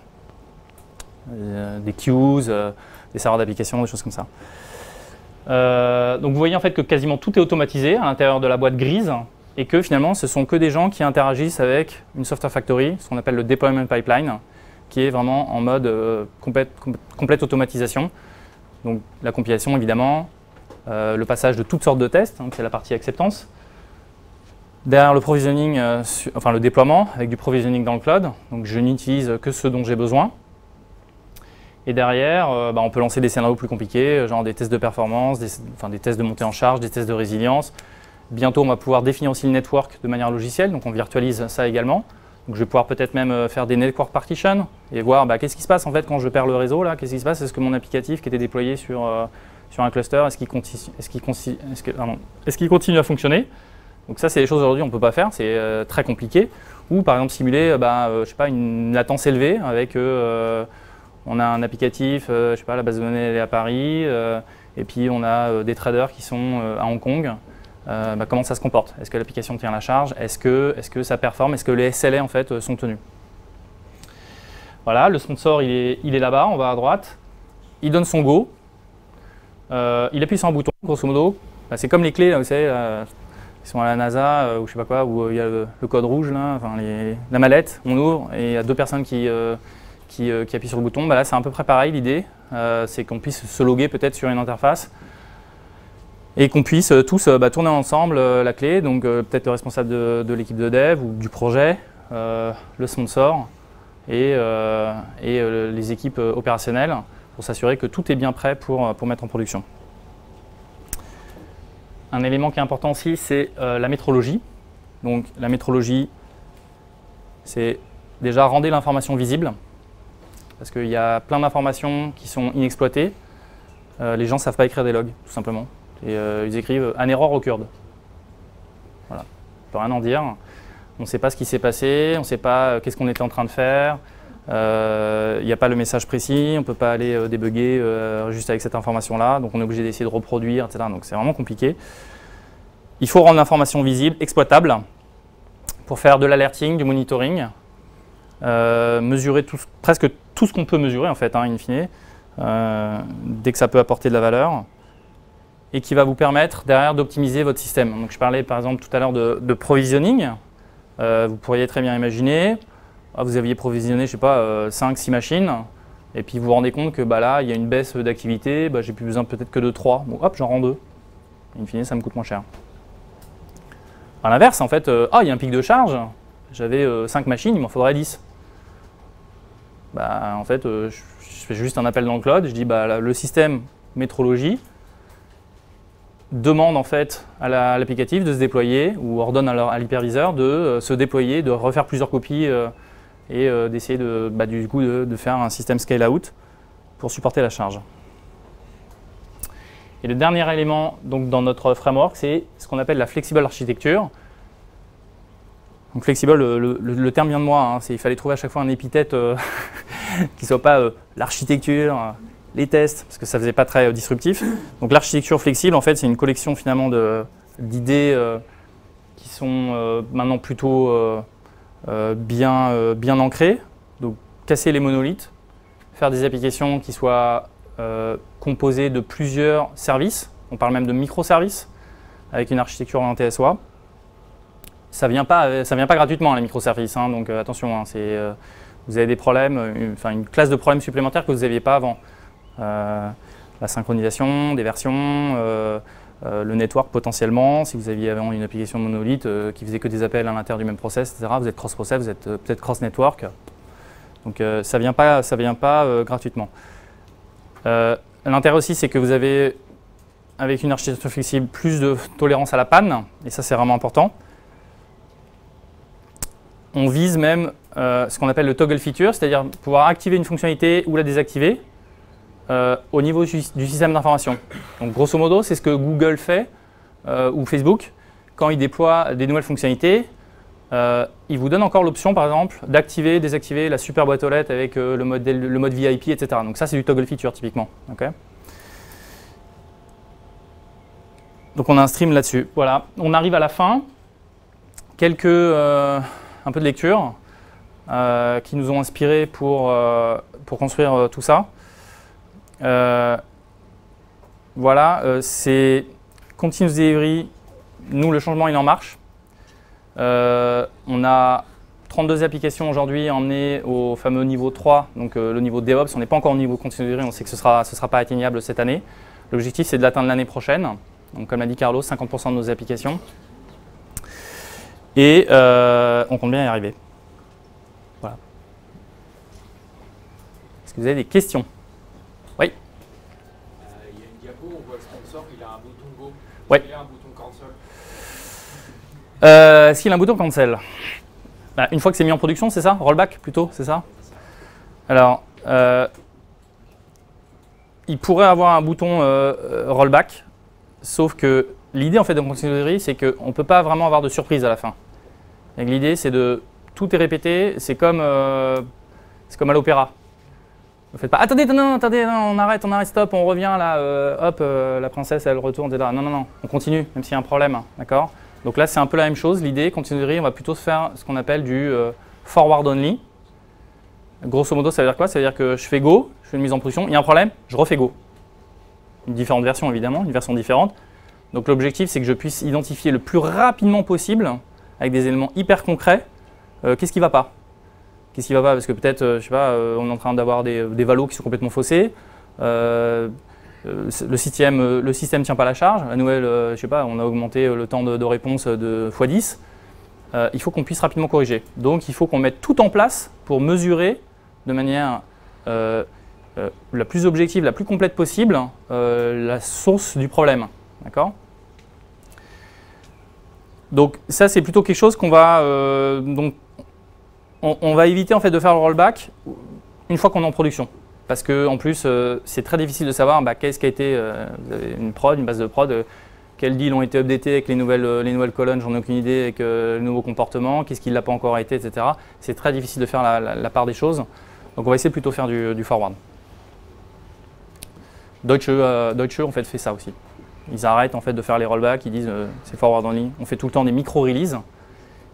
Des queues, des serveurs d'application, des choses comme ça. Donc vous voyez en fait que quasiment tout est automatisé à l'intérieur de la boîte grise et que finalement ce sont que des gens qui interagissent avec une software factory, ce qu'on appelle le deployment pipeline, qui est vraiment en mode complète automatisation. Donc la compilation évidemment, le passage de toutes sortes de tests, hein, c'est la partie acceptance. Derrière le provisioning, enfin le déploiement avec du provisioning dans le cloud, donc je n'utilise que ce dont j'ai besoin. Et derrière, on peut lancer des scénarios plus compliqués, genre des tests de performance, des tests de montée en charge, des tests de résilience. Bientôt, on va pouvoir définir aussi le network de manière logicielle, donc on virtualise ça également. Donc je vais pouvoir peut-être même faire des network partitions et voir qu'est-ce qui se passe en fait quand je perds le réseau là, qu'est-ce qui se passe, est-ce que mon applicatif qui était déployé sur un cluster, est-ce qu'il continue à fonctionner? Donc ça, c'est des choses aujourd'hui on ne peut pas faire, c'est très compliqué. Ou par exemple simuler je sais pas, une latence élevée avec on a un applicatif, je sais pas, la base de données elle est à Paris, et puis on a des traders qui sont à Hong Kong. Comment ça se comporte? Est-ce que l'application tient la charge? Est-ce que ça performe? Est-ce que les SLA en fait sont tenus? Voilà, le sponsor il est là-bas, en bas à droite. Il donne son go. Il appuie sur un bouton, grosso modo. C'est comme les clés, là, vous savez, ils sont à la NASA ou je sais pas quoi, où il y a le code rouge, là, enfin, la mallette, on ouvre et il y a deux personnes qui appuient sur le bouton. Là, c'est à peu près pareil l'idée. C'est qu'on puisse se loguer peut-être sur une interface. et qu'on puisse tous tourner ensemble la clé, donc peut-être le responsable de l'équipe de dev ou du projet, le sponsor et les équipes opérationnelles pour s'assurer que tout est bien prêt pour mettre en production. Un élément qui est important aussi, c'est la métrologie. Donc la métrologie, c'est déjà rendre l'information visible, parce qu'il y a plein d'informations qui sont inexploitées. Les gens ne savent pas écrire des logs, tout simplement. Et ils écrivent « an error occurred ». Voilà, on ne peut rien en dire. On ne sait pas ce qui s'est passé, on ne sait pas qu'est-ce qu'on était en train de faire. Il n'y a pas le message précis, on ne peut pas aller débugger juste avec cette information-là. Donc on est obligé d'essayer de reproduire, etc. Donc c'est vraiment compliqué. Il faut rendre l'information visible, exploitable, pour faire de l'alerting, du monitoring, mesurer presque tout ce qu'on peut mesurer, en fait, in fine, dès que ça peut apporter de la valeur, et qui va vous permettre derrière d'optimiser votre système. Donc je parlais par exemple tout à l'heure de provisioning. Vous pourriez très bien imaginer, vous aviez provisionné, je sais pas, 5-6 machines, et puis vous vous rendez compte que là, il y a une baisse d'activité, j'ai plus besoin peut-être que de 3, donc hop, j'en rends 2. In fine, ça me coûte moins cher. À l'inverse, en fait, il y a un pic de charge, j'avais 5 machines, il m'en faudrait 10. En fait, je fais juste un appel dans le cloud, je dis le système métrologie demande en fait à l'applicatif de se déployer ou ordonne à l'hyperviseur de se déployer, de refaire plusieurs copies et d'essayer du coup de faire un système scale-out pour supporter la charge. Et le dernier élément donc, dans notre framework, c'est ce qu'on appelle la flexible architecture. Donc flexible, le terme vient de moi, hein, il fallait trouver à chaque fois un épithète qui ne soit pas l'architecture, les tests, parce que ça ne faisait pas très disruptif. Donc l'architecture flexible, en fait, c'est une collection finalement d'idées qui sont maintenant plutôt bien ancrées. Donc casser les monolithes, faire des applications qui soient composé de plusieurs services, on parle même de microservices, avec une architecture orientée SOA. Ça vient pas gratuitement les microservices, hein, donc attention, hein, vous avez des problèmes, une classe de problèmes supplémentaires que vous n'aviez pas avant. La synchronisation des versions, le network potentiellement, si vous aviez avant une application monolithe qui faisait que des appels à l'intérieur du même process, etc., vous êtes cross-process, vous êtes peut-être cross-network, donc ça vient pas gratuitement. L'intérêt aussi, c'est que vous avez, avec une architecture flexible, plus de tolérance à la panne, et ça c'est vraiment important. On vise même ce qu'on appelle le toggle feature, c'est-à-dire pouvoir activer une fonctionnalité ou la désactiver au niveau du système d'information. Donc grosso modo, c'est ce que Google fait, ou Facebook, quand il déploie des nouvelles fonctionnalités. Il vous donne encore l'option, par exemple, d'activer, désactiver la super boîte aux lettres avec le mode VIP, etc. Donc ça, c'est du toggle feature, typiquement. Okay. Donc on a un stream là-dessus. Voilà, on arrive à la fin. Un peu de lecture qui nous ont inspirés pour construire tout ça. Voilà, c'est Continuous Delivery. Nous, le changement, il est en marche. On a 32 applications aujourd'hui emmenées au fameux niveau 3, donc le niveau DevOps. On n'est pas encore au niveau Continuous Delivery, on sait que ce sera pas atteignable cette année. L'objectif, c'est de l'atteindre l'année prochaine. Donc, comme l'a dit Carlos, 50% de nos applications. Et on compte bien y arriver. Voilà. Est-ce que vous avez des questions? Oui. Il y a une diapo, on voit le sponsor, il a un bouton Go. Ouais. Il a un bouton Cancel. Est-ce qu'il a un bouton Cancel? Une fois que c'est mis en production, c'est ça? Rollback plutôt, c'est ça? Alors, il pourrait avoir un bouton rollback, sauf que l'idée en fait de Continuous Delivery, c'est qu'on ne peut pas vraiment avoir de surprise à la fin. L'idée, c'est de tout est répété, c'est comme à l'opéra. Ne faites pas attendez, non, on arrête, stop, on revient là, hop, la princesse elle retourne, etc. Non, on continue, même s'il y a un problème, hein, d'accord? Donc là, c'est un peu la même chose. L'idée, Continuous Delivery, on va plutôt faire ce qu'on appelle du forward only. Grosso modo, ça veut dire quoi? Ça veut dire que je fais go, je fais une mise en production, il y a un problème, je refais go. Une différente version évidemment, une version différente. Donc l'objectif, c'est que je puisse identifier le plus rapidement possible, avec des éléments hyper concrets, qu'est-ce qui ne va pas. Qu'est-ce qui ne va pas? Parce que peut-être, je sais pas, on est en train d'avoir des valos qui sont complètement faussés. le système tient pas la charge. La nouvelle, je sais pas, on a augmenté le temps de réponse de x10. Il faut qu'on puisse rapidement corriger. Donc il faut qu'on mette tout en place pour mesurer de manière la plus objective, la plus complète possible, la source du problème. D'accord ? Donc ça c'est plutôt quelque chose qu'on va on va éviter en fait de faire le rollback une fois qu'on est en production. Parce que en plus c'est très difficile de savoir qu'est-ce qui a été vous avez une base de prod, quels deals ont été updatés avec les nouvelles colonnes, j'en ai aucune idée, avec le nouveau comportement, qu'est-ce qui ne l'a pas encore été, etc. C'est très difficile de faire la part des choses. Donc on va essayer plutôt de faire du forward. Deutsche en fait fait ça aussi. Ils arrêtent en fait de faire les rollbacks, ils disent c'est forward only. On fait tout le temps des micro-releases.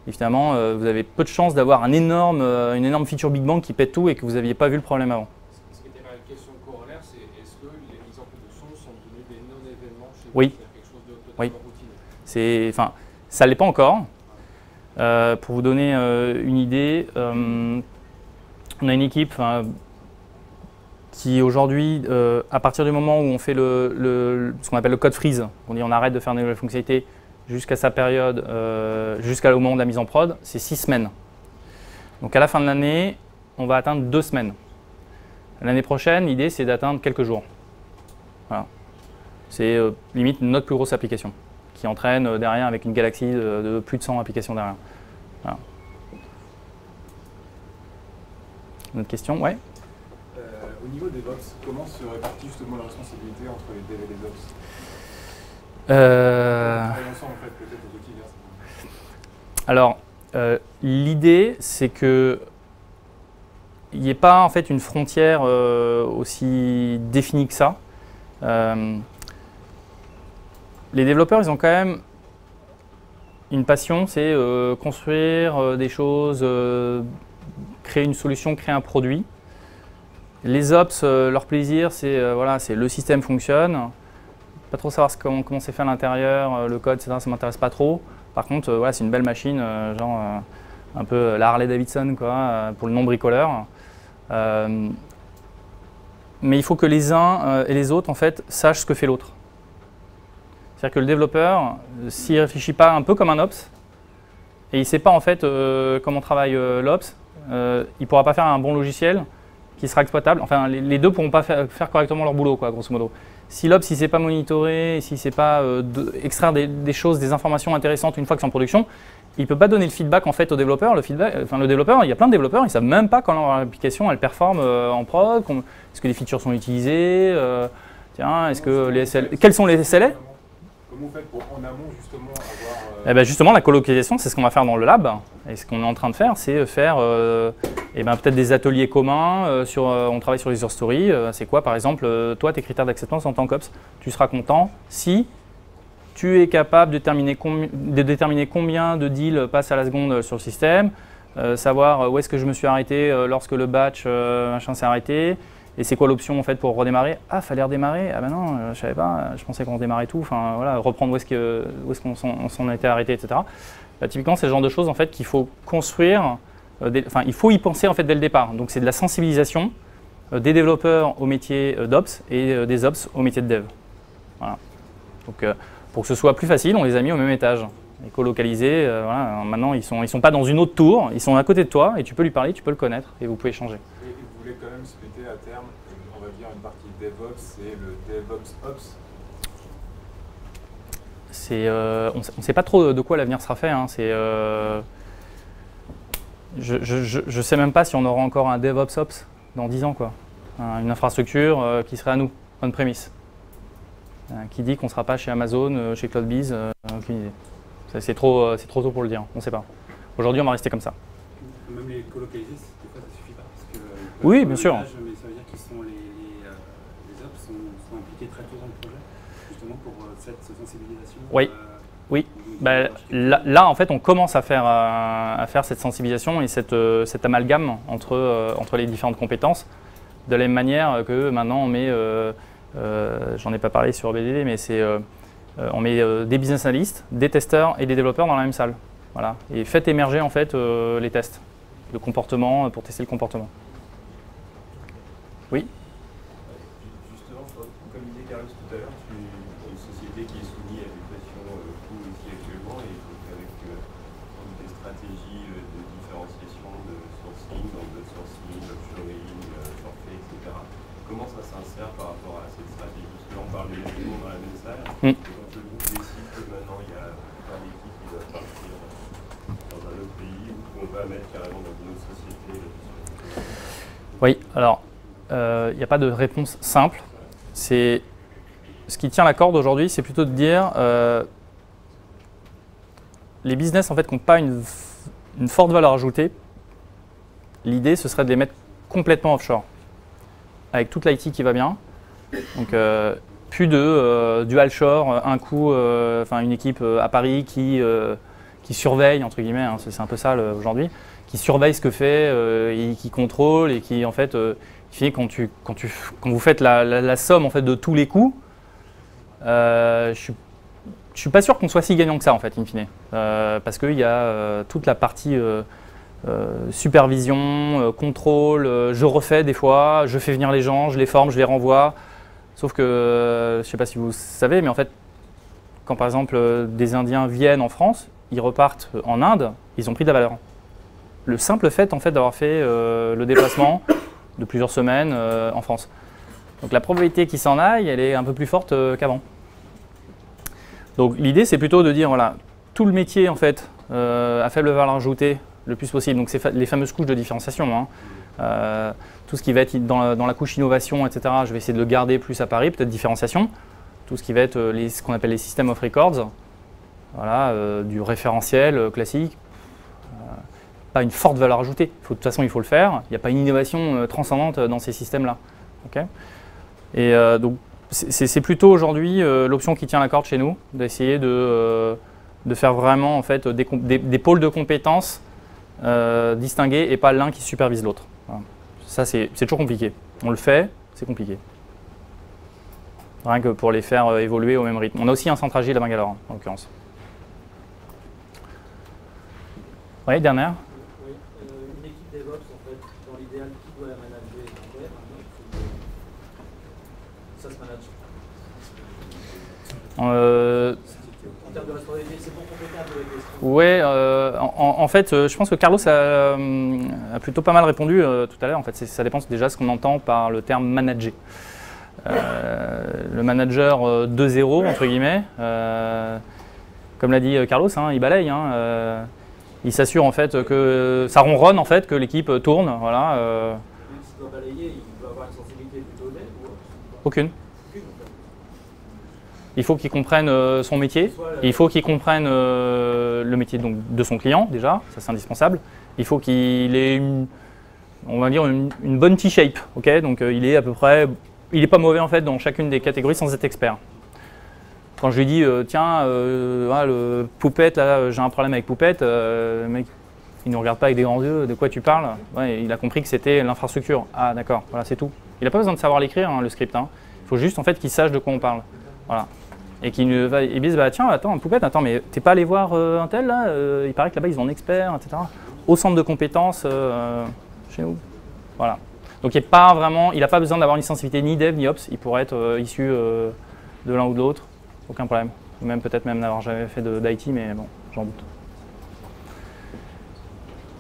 Et finalement, vous avez peu de chances d'avoir une énorme feature Big Bang qui pète tout et que vous n'aviez pas vu le problème avant. Ce qui était la question corollaire, c'est est-ce que les mises en production sont devenues des non-événements chez vous? Oui. Quelque chose de totalement routinier. Ça ne l'est pas encore. Pour vous donner une idée, on a une équipe qui aujourd'hui, à partir du moment où on fait ce qu'on appelle le code freeze, on arrête de faire des nouvelles fonctionnalités jusqu'à sa période, jusqu'au moment de la mise en prod, c'est 6 semaines. Donc à la fin de l'année, on va atteindre 2 semaines. L'année prochaine, l'idée c'est d'atteindre quelques jours. Voilà. C'est limite notre plus grosse application qui entraîne derrière avec une galaxie de plus de 100 applications derrière. Voilà. Une autre question? Ouais. Au niveau des DevOps, comment se répartit justement la responsabilité entre les devs et les ops? Ensemble, en fait, peut-être aux outils, Alors, l'idée, c'est que il n'y ait pas en fait une frontière aussi définie que ça. Les développeurs, ils ont quand même une passion, c'est construire des choses, créer une solution, créer un produit. Les ops, leur plaisir, c'est le système fonctionne. Pas trop savoir comment c'est fait à l'intérieur, le code, etc. Ça m'intéresse pas trop. Par contre, c'est une belle machine, un peu la Harley Davidson pour le non-bricoleur. Mais il faut que les uns et les autres en fait sachent ce que fait l'autre. C'est-à-dire que le développeur, s'il ne réfléchit pas un peu comme un ops et il ne sait pas en fait comment travaille l'ops, il ne pourra pas faire un bon logiciel qui sera exploitable. Enfin, les deux ne pourront pas faire correctement leur boulot, grosso modo. Si l'ops ne sait pas monitorer, s'il ne sait pas extraire des choses, des informations intéressantes une fois que c'est en production, il ne peut pas donner le feedback en fait au développeur. Le développeur, il y a plein de développeurs, ils ne savent même pas quand leur application elle performe en prod, est-ce que les features sont utilisées, est-ce que les SLA, quels sont les SLA? Comment vous faites pour en amont justement avoir… Justement, la colocalisation, c'est ce qu'on va faire dans le lab. Et ce qu'on est en train de faire, c'est faire peut-être des ateliers communs. On travaille sur les user stories. C'est quoi, par exemple, toi, tes critères d'acceptance en tant qu'ops? Tu seras content si tu es capable de déterminer combien de deals passent à la seconde sur le système, savoir où est-ce que je me suis arrêté lorsque le batch s'est arrêté. Et c'est quoi l'option en fait pour redémarrer? Ah, fallait redémarrer? Ah ben non, je savais pas, je pensais qu'on redémarrait tout. Enfin voilà, reprendre où est-ce qu'on s'en était arrêté, etc. Typiquement, c'est le genre de choses en fait qu'il faut construire. Il faut y penser en fait dès le départ. Donc c'est de la sensibilisation des développeurs au métier d'ops et des ops au métier de dev. Voilà. Donc pour que ce soit plus facile, on les a mis au même étage. Et colocalisés, maintenant ils sont pas dans une autre tour, ils sont à côté de toi et tu peux lui parler, tu peux le connaître et vous pouvez échanger. Et vous voulez quand même splitter à terme, on va dire une partie DevOps et le DevOps Ops? On ne sait pas trop de quoi l'avenir sera fait. Je ne sais même pas si on aura encore un DevOps Ops dans 10 ans. Une infrastructure qui serait à nous, on-premise. Qui dit qu'on ne sera pas chez Amazon, chez CloudBees, aucune idée. C'est trop tôt pour le dire, on ne sait pas. Aujourd'hui, on va rester comme ça. Même les colocalisés, des fois, ça ne suffit pas. Parce que, oui, bien sûr. Mais ça veut dire que les ops sont impliqués très tôt dans le projet, justement pour cette sensibilisation. Oui. Là, en fait, on commence à faire cette sensibilisation et cet amalgame entre les différentes compétences. De la même manière que maintenant, on met, j'en ai pas parlé sur BDD, mais on met des business analysts, des testeurs et des développeurs dans la même salle. Voilà. Et faites émerger en fait les tests de comportement pour tester le comportement. Oui. Justement, comme l'idée Karim peu de sourcing, offshoring, forfait, etc. Comment ça s'insère par rapport à cette stratégie? Parce que là, on parle de l'événement dans la même salle. Et quand le groupe décide que maintenant, il y a plein d'équipes qui doivent partir dans un autre pays ou qu'on va mettre carrément dans une autre société. Oui, alors, il n'y a pas de réponse simple. Ce qui tient la corde aujourd'hui, c'est plutôt de dire les business en fait, qui n'ont pas une forte valeur ajoutée, l'idée, ce serait de les mettre complètement offshore, avec toute l'IT qui va bien. Donc, plus de dual shore, un coup, une équipe à Paris qui surveille, entre guillemets, hein, c'est un peu ça aujourd'hui, qui surveille ce que fait, et qui contrôle et qui, en fait, quand vous faites la somme en fait, de tous les coûts, je suis pas sûr qu'on soit si gagnant que ça, en fait, in fine. Parce qu'il y a toute la partie supervision, contrôle, je refais des fois, je fais venir les gens, je les forme, je les renvoie. Sauf que, je ne sais pas si vous savez, mais en fait, quand par exemple des Indiens viennent en France, ils repartent en Inde, ils ont pris de la valeur. Le simple fait, en fait d'avoir fait le déplacement de plusieurs semaines en France. Donc la probabilité qu'ils s'en aillent, elle est un peu plus forte qu'avant. Donc l'idée, c'est plutôt de dire, voilà, tout le métier en fait à faible valeur ajoutée le plus possible. Donc c'est les fameuses couches de différenciation. Hein. Tout ce qui va être dans la couche innovation, etc., je vais essayer de le garder plus à Paris, peut-être différenciation. Tout ce qui va être ce qu'on appelle les system of records, voilà, du référentiel classique. Pas une forte valeur ajoutée. De toute façon, il faut le faire. Il n'y a pas une innovation transcendante dans ces systèmes-là. Okay, et donc, c'est plutôt aujourd'hui l'option qui tient la corde chez nous, d'essayer de faire vraiment en fait, des pôles de compétences distingués et pas l'un qui supervise l'autre. Voilà. Ça, c'est toujours compliqué. On le fait, c'est compliqué. Rien que pour les faire évoluer au même rythme. On a aussi un centre agile à Bangalore, en l'occurrence. Oui, dernière. Oui, une équipe DevOps, en fait, dans l'idéal, qui doit la manager? Ça se manage. En termes de responsabilité, c'est pour compléter un peu la question. Oui, en fait, je pense que Carlos a plutôt pas mal répondu tout à l'heure. En fait, ça dépend déjà de ce qu'on entend par le terme manager. Le manager 2.0, entre guillemets, comme l'a dit Carlos, hein, il balaye. Hein, il s'assure en fait que ça ronronne, en fait, que l'équipe tourne. Voilà, Même s'il doit balayer, il doit avoir une sensibilité plutôt nette ou aucune. Il faut qu'il comprenne son métier, il faut qu'il comprenne le métier donc, de son client déjà, ça c'est indispensable. Il faut qu'il ait on va dire une bonne T-shape, okay, donc il est à peu près, il n'est pas mauvais en fait dans chacune des catégories sans être expert. Quand je lui dis tiens, le Poupette, là j'ai un problème avec Poupette, le mec il ne nous regarde pas avec des grands yeux, de quoi tu parles? Ouais, il a compris que c'était l'infrastructure. Ah d'accord, voilà c'est tout. Il n'a pas besoin de savoir l'écrire hein, le script, hein. Il faut juste en fait qu'il sache de quoi on parle. Voilà. Et qu'ils disent bah, tiens, attends, Poupette, attends, mais t'es pas allé voir un tel là il paraît que là-bas ils ont un expert, etc. Au centre de compétences chez nous. Voilà. Donc il n'a pas besoin d'avoir une sensibilité ni dev ni ops, il pourrait être issu de l'un ou de l'autre, aucun problème. Ou même peut-être même n'avoir jamais fait d'IT, mais bon, j'en doute.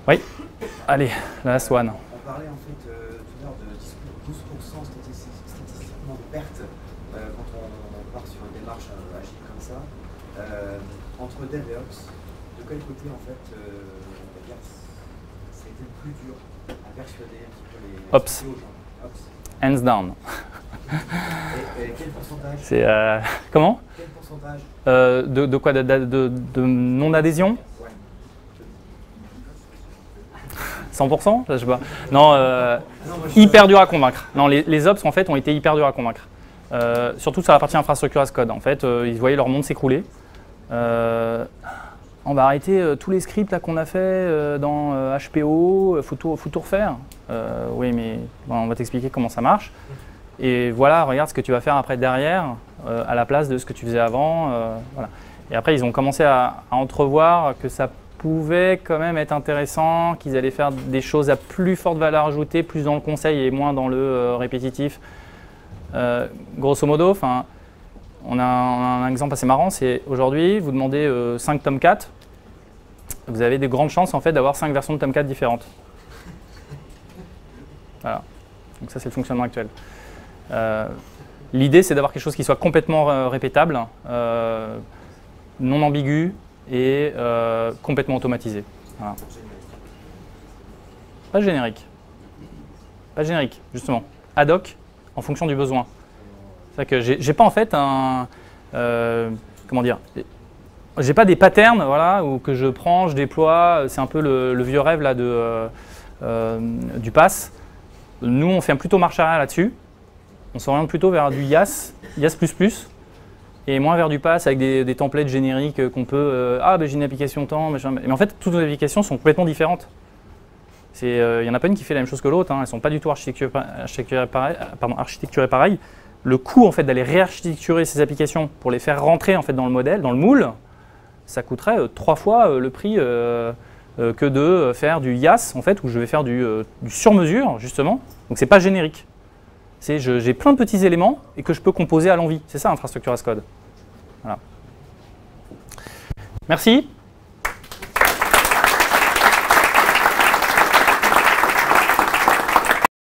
Oui, allez, la last one. On parlait en fait tout à l'heure de 12% statistiquement de pertes quand on part sur une démarche agile comme ça. Entre Dev et Ops, de quel côté en fait on va dire ça a été le plus dur à persuader un petit peu les Ops. Ops. Hands down. Et quel pourcentage? C'est comment? Quel pourcentage? De quoi? De non-adhésion? 100%? Je sais pas. Non, hyper dur à convaincre. Non, les ops en fait ont été hyper durs à convaincre. Surtout sur la partie infrastructure as code. En fait, ils voyaient leur monde s'écrouler. On va arrêter tous les scripts qu'on a fait dans HPO, faut tout refaire. Oui, mais bon, on va t'expliquer comment ça marche. Et voilà, regarde ce que tu vas faire après derrière, à la place de ce que tu faisais avant. Voilà. Et après, ils ont commencé à entrevoir que ça pouvait quand même être intéressant, qu'ils allaient faire des choses à plus forte valeur ajoutée, plus dans le conseil et moins dans le répétitif. Grosso modo, on a un exemple assez marrant, c'est aujourd'hui, vous demandez 5 Tomcat, vous avez de grandes chances en fait d'avoir 5 versions de Tomcat différentes. Voilà. Donc ça, c'est le fonctionnement actuel. L'idée, c'est d'avoir quelque chose qui soit complètement répétable, non ambigu et complètement automatisé. Voilà. Pas générique. Pas générique, justement. Ad hoc, en fonction du besoin. C'est-à-dire que j'ai pas en fait un... comment dire, j'ai pas des patterns, voilà, où que je prends, je déploie. C'est un peu le vieux rêve là du PaaS. Nous, on fait plutôt marche arrière là-dessus. On s'oriente plutôt vers du IaaS, IaaS++, et moins vers du PaaS avec des templates génériques qu'on peut... ben, j'ai une application temps, mais en fait, toutes nos applications sont complètement différentes. Il n'y en a pas une qui fait la même chose que l'autre. Elles ne sont pas du tout architecturées pareil. Le coût en fait, d'aller réarchitecturer ces applications pour les faire rentrer en fait, dans le modèle, dans le moule, ça coûterait 3 fois le prix que de faire du IaaS, en fait, où je vais faire du sur-mesure, justement. Donc, ce n'est pas générique. J'ai plein de petits éléments et que je peux composer à l'envie. C'est ça, infrastructure as code. Voilà. Merci.